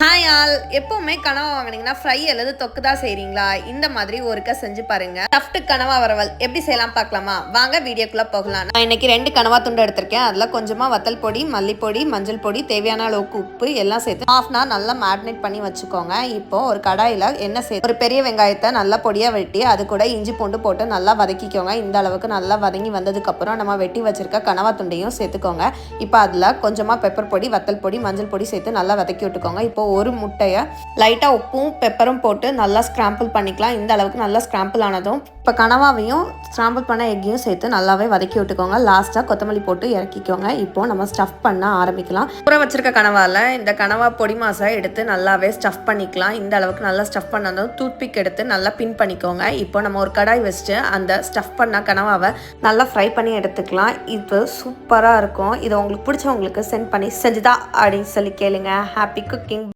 Hi all, எப்பவுமே கனவா வாங்குனீங்கன்னா ஃப்ரை அல்லது தொக்கு தான் செய்றீங்களா? இந்த மாதிரி ஒருக்கா செஞ்சு பாருங்க. ஸ்டஃப்டு கனவா வரவல் எப்படி செய்யலாம் பார்க்கலாமா? வாங்க வீடியோக்குள்ள போகலாம். நான் இன்னைக்கு 2 கனவா துண்டு எடுத்திருக்கேன். அதுல கொஞ்சமா வத்தல் பொடி, மல்லிப்பொடி, மஞ்சள் பொடி, தேவையான அளவுக்கு உப்பு எல்லாம் சேர்த்து ½ hour நல்லா மேரினேட் பண்ணி வச்சுக்கோங்க. இப்போ ஒரு கடாயில எண்ணெய் சேர்த்து ஒரு பெரிய வெங்காயத்தை நல்லா பொடியா வெட்டி அது கூட இஞ்சி பூண்டு போட்டு நல்லா வதக்கிக்கோங்க. இந்த அளவுக்கு நல்லா வதங்கி வந்ததுக்கு அப்புறம் நம்ம வெட்டி வச்சிருக்க கனவா துண்டையும் சேர்த்துக்கோங்க. இப்போ அதுல கொஞ்சமா பெப்பர் பொடி, வத்தல் பொடி, மஞ்சள் பொடி சேர்த்து நல்லா வதக்கி விட்டுக்கோங்க. இப்போ ஒரு முட்டையை லைட்டாக உப்பும் பெப்பரும் போட்டு நல்லா ஸ்க்ராம்பிள் பண்ணிக்கலாம். இந்த அளவுக்கு நல்லா ஸ்க்ராம்பிள் ஆனதும் இப்போ கனவாவையும் ஸ்க்ராம்பிள் பண்ண எக்கையும் சேர்த்து நல்லாவே வதக்கி விட்டுக்கோங்க. லாஸ்ட்டாக கொத்தமல்லி போட்டு இறக்கிக்கோங்க. இப்போ நம்ம ஸ்டஃப் பண்ண ஆரம்பிக்கலாம். ஊற வச்சிருக்க கனவாவில் இந்த கனவா பொடி மாசை எடுத்து நல்லாவே ஸ்டஃப் பண்ணிக்கலாம். இந்த அளவுக்கு நல்லா ஸ்டஃப் பண்ணதும் டூத்பிக் எடுத்து நல்லா பின் பண்ணிக்கோங்க. இப்போ நம்ம ஒரு கடாய் வச்சுட்டு அந்த ஸ்டஃப் பண்ண கனவாவை நல்லா ஃப்ரை பண்ணி எடுத்துக்கலாம். இது சூப்பராக இருக்கும். இது உங்களுக்கு பிடிச்சவங்களுக்கு சென்ட் பண்ணி செஞ்சுதா அப்படின்னு சொல்லி கேளுங்க. Happy cooking.